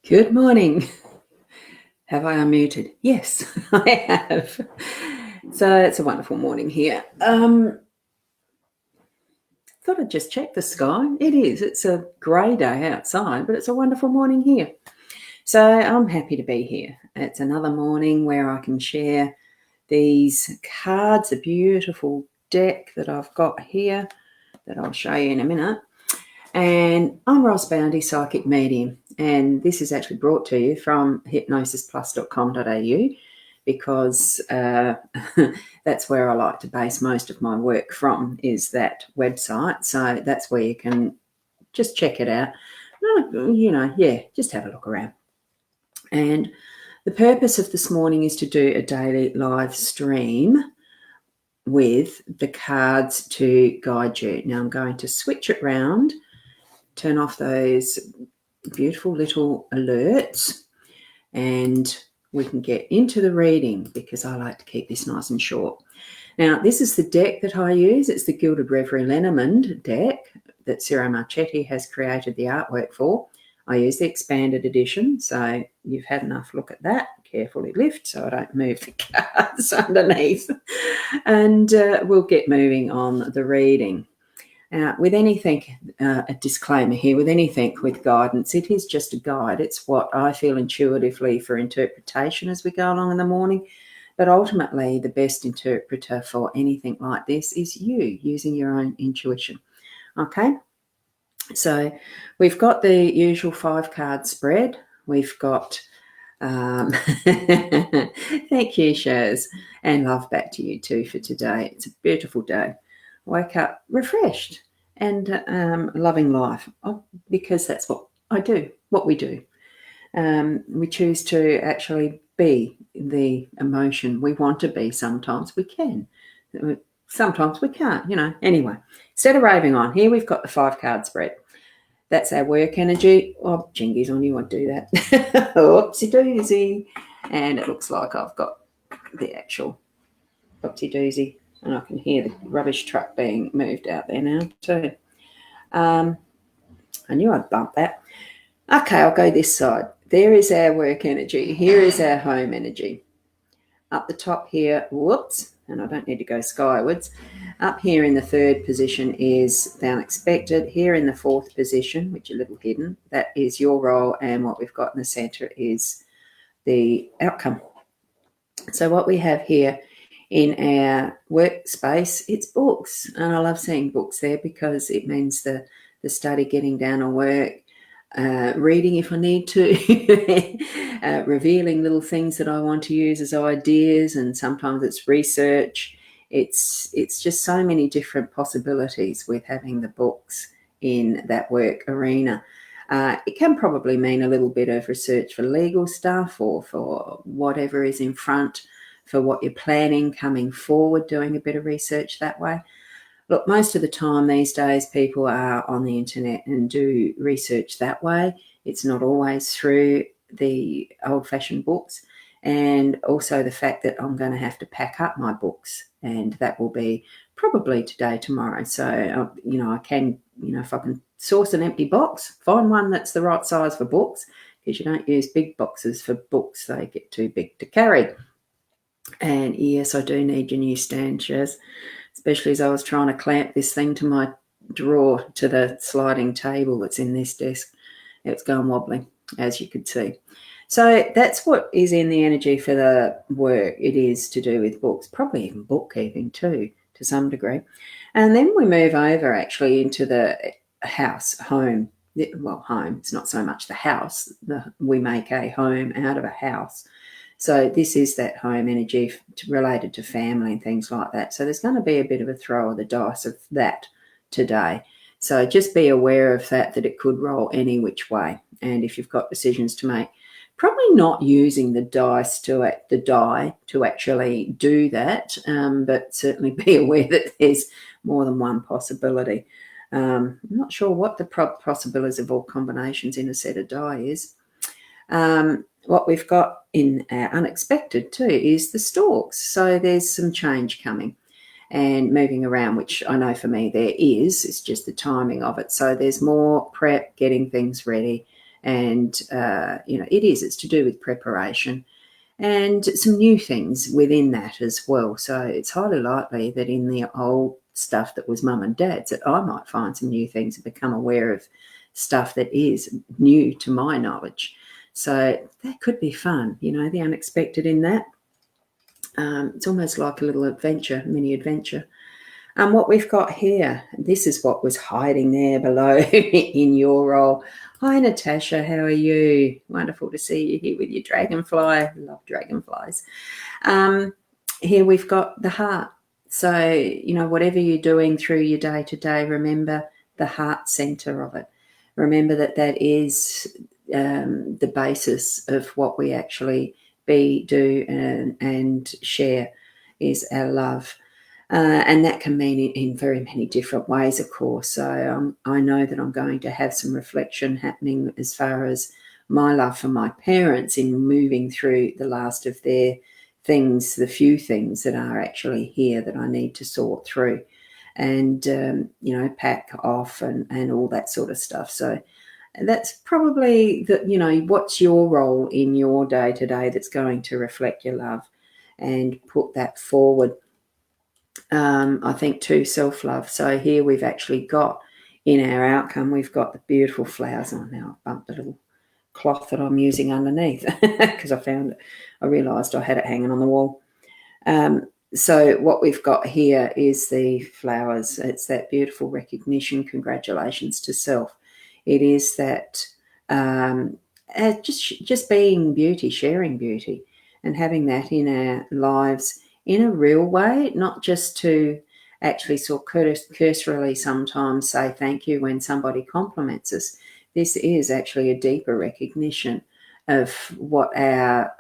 Good morning. Have I unmuted? Yes, I have. So it's a wonderful morning here. Thought I'd just check the sky. It is. It's a grey day outside, but it's a wonderful morning here. So I'm happy to be here. It's another morning where I can share these cards, a beautiful deck that I've got here that I'll show you in a minute. And I'm Ross Bounty, Psychic Medium, and this is actually brought to you from hypnosisplus.com.au because that's where I like to base most of my work from, is that website. So that's where you can just check it out. Just have a look around. And the purpose of this morning is to do a daily live stream with the cards to guide you. Now I'm going to switch it round, turn off those beautiful little alerts, and we can get into the reading because I like to keep this nice and short. Now, this is the deck that I use. It's the Gilded Reverie Lenormand deck that Ciro Marchetti has created the artwork for. I use the expanded edition, so you've had enough look at that. Carefully lift so I don't move the cards underneath. And we'll get moving on the reading. With anything, a disclaimer here, with anything with guidance, it is just a guide. It's what I feel intuitively for interpretation as we go along in the morning. But ultimately, the best interpreter for anything like this is you, using your own intuition. Okay? So we've got the usual 5-card spread. We've got, thank you, Shaz, and love back to you too for today. It's a beautiful day. Wake up refreshed and loving life, because that's what I do, what we do. We choose to actually be the emotion we want to be. Sometimes we can, sometimes we can't, Anyway, instead of raving on, here we've got the 5-card spread. That's our work energy. Oh, jingies on you, I'd do that. Oopsie doozy. And it looks like I've got the actual oopsie doozy. And I can hear the rubbish truck being moved out there now too. I knew I'd bump that. Okay, I'll go this side. There is our work energy. Here is our home energy. Up the top here, whoops, and I don't need to go skywards. Up here in the 3rd position is the unexpected. Here in the 4th position, which is a little hidden, that is your role, and what we've got in the centre is the outcome. So what we have here in our workspace, it's books, and I love seeing books there because it means the study, getting down on work, reading if I need to, revealing little things that I want to use as ideas, and sometimes it's research. It's just so many different possibilities with having the books in that work arena. It can probably mean a little bit of research for legal stuff or for whatever is in front, for what you're planning coming forward, doing a bit of research that way. Look, most of the time these days people are on the internet and do research that way. It's not always through the old-fashioned books. And also the fact that I'm going to have to pack up my books, and that will be probably today, tomorrow. So, I can, if I can source an empty box, find one that's the right size for books, because you don't use big boxes for books. They get too big to carry. And yes, I do need your new stand, Shaz, especially as I was trying to clamp this thing to my drawer, to the sliding table that's in this desk. It's going wobbly, as you could see. So that's what is in the energy for the work. It is to do with books, probably even bookkeeping too, to some degree. And then we move over actually into the house, home. Well, home, it's not so much the house. We make a home out of a house. So this is that home energy related to family and things like that. So there's going to be a bit of a throw of the dice of that today. So just be aware of that it could roll any which way. And if you've got decisions to make, probably not using the die to actually do that, but certainly be aware that there's more than one possibility. I'm not sure what the possibilities of all combinations in a set of die is. What we've got in our unexpected too is the stalks. So there's some change coming and moving around, which I know for me there is. It's just the timing of it. So there's more prep, getting things ready, And, it's to do with preparation and some new things within that as well. So it's highly likely that in the old stuff that was mum and dad's, that I might find some new things and become aware of stuff that is new to my knowledge. So that could be fun, the unexpected in that. It's almost like a little adventure, mini adventure. And what we've got here, this is what was hiding there below in your role. Hi, Natasha. How are you? Wonderful to see you here with your dragonfly. I love dragonflies. Here we've got the heart. So, whatever you're doing through your day-to-day, remember the heart center of it. Remember that is the basis of what we actually do, and share is our love. And that can mean in very many different ways, of course. So I know that I'm going to have some reflection happening as far as my love for my parents in moving through the last of their things, the few things that are actually here that I need to sort through and, pack off and all that sort of stuff. So that's probably what's your role in your day-to-day that's going to reflect your love and put that forward. I think too, self-love. So here we've actually got in our outcome, we've got the beautiful flowers on. Now I bumped the little cloth that I'm using underneath because I realised I had it hanging on the wall. So what we've got here is the flowers. It's that beautiful recognition, congratulations to self. It is that just being beauty, sharing beauty, and having that in our lives in a real way, not just to actually sort of cursorily sometimes say thank you when somebody compliments us. This is actually a deeper recognition of what our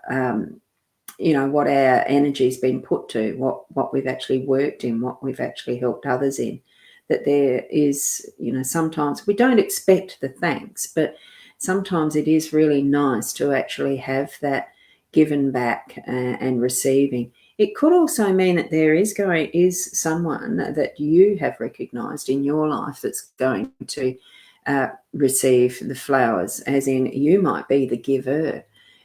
what our energy's been put to, what we've actually worked in, what we've actually helped others in. That there is, sometimes we don't expect the thanks, but sometimes it is really nice to actually have that given back and receiving. It could also mean that there is someone that you have recognised in your life that's going to receive the flowers, as in you might be the giver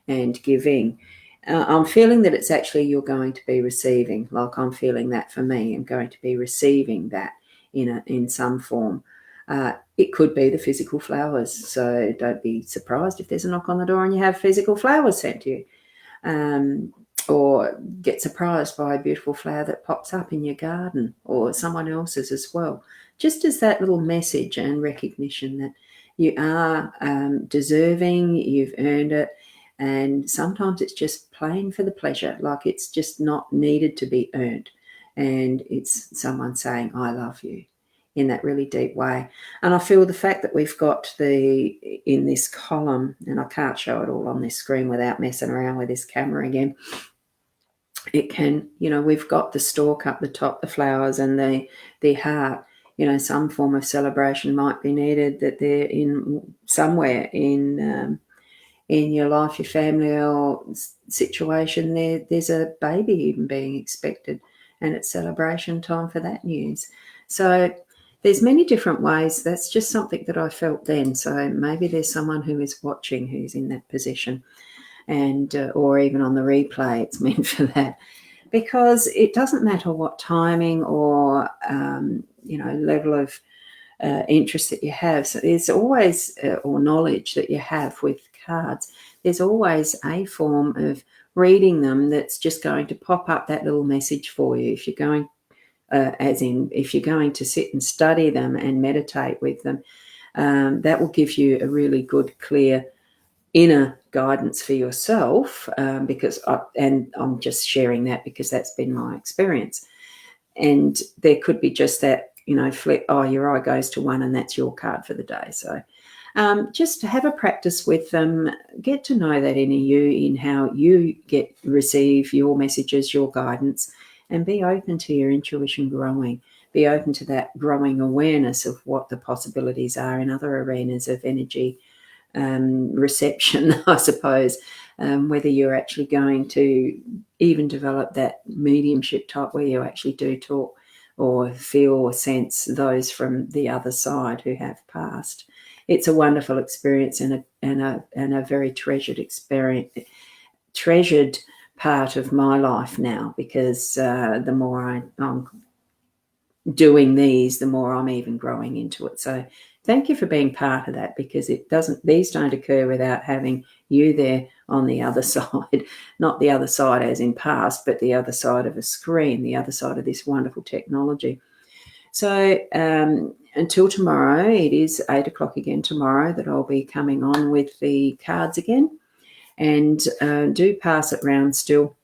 and giving. I'm feeling that it's actually you're going to be receiving, like I'm feeling that for me. I'm going to be receiving that in some form. It could be the physical flowers, so don't be surprised if there's a knock on the door and you have physical flowers sent to you. Or get surprised by a beautiful flower that pops up in your garden or someone else's as well. Just as that little message and recognition that you are deserving, you've earned it, and sometimes it's just plain for the pleasure, like it's just not needed to be earned. And it's someone saying, I love you, in that really deep way. And I feel the fact that we've got in this column, and I can't show it all on this screen without messing around with this camera again, it can, we've got the stalk up the top, the flowers and the heart. Some form of celebration might be needed, that they're in somewhere in your life, your family or situation. There's a baby even being expected, and it's celebration time for that news. So there's many different ways. That's just something that I felt then. So maybe there's someone who is watching who's in that position. And or even on the replay, it's meant for that, because it doesn't matter what timing or level of interest that you have. So there's always or knowledge that you have with cards. There's always a form of reading them that's just going to pop up that little message for you. If you're going, if you're going to sit and study them and meditate with them, that will give you a really good, clear inner guidance for yourself, because I'm just sharing that because that's been my experience. And there could be just that, flip, your eye goes to one and that's your card for the day. So just to have a practice with them, get to know that inner you, in how you receive your messages, your guidance, and be open to your intuition growing. Be open to that growing awareness of what the possibilities are in other arenas of energy reception, I suppose, whether you're actually going to even develop that mediumship type where you actually do talk or feel or sense those from the other side who have passed. it's a wonderful experience and a very treasured part of my life now, because the more I'm doing these, the more I'm even growing into it. So thank you for being part of that, because these don't occur without having you there on the other side, not the other side as in past, but the other side of a screen, the other side of this wonderful technology. So until tomorrow, it is 8 o'clock again tomorrow that I'll be coming on with the cards again. And do pass it round still,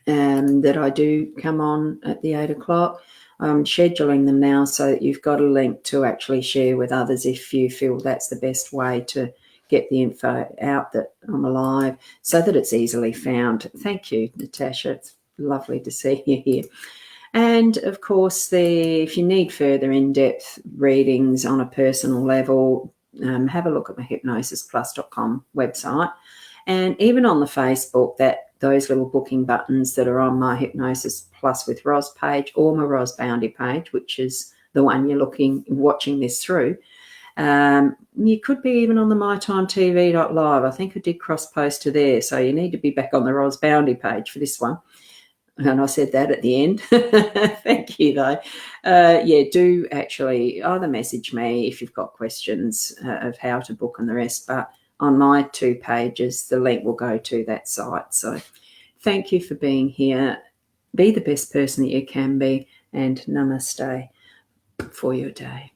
that I do come on at the 8 o'clock. I'm scheduling them now so that you've got a link to actually share with others if you feel that's the best way to get the info out that I'm alive, so that it's easily found. Thank you, Natasha. It's lovely to see you here. And of course, if you need further in-depth readings on a personal level, have a look at my hypnosisplus.com website. And even on the Facebook, those little booking buttons that are on my Hypnosis Plus with Roz page, or my Roz Bounty page, which is the one you're watching this through. You could be even on the mytimetv.live. I think I did cross post to there. So you need to be back on the Roz Bounty page for this one. And I said that at the end. Thank you, though. Do actually either message me if you've got questions of how to book and the rest. But on my 2 pages, the link will go to that site. So thank you for being here. Be the best person that you can be, and namaste for your day.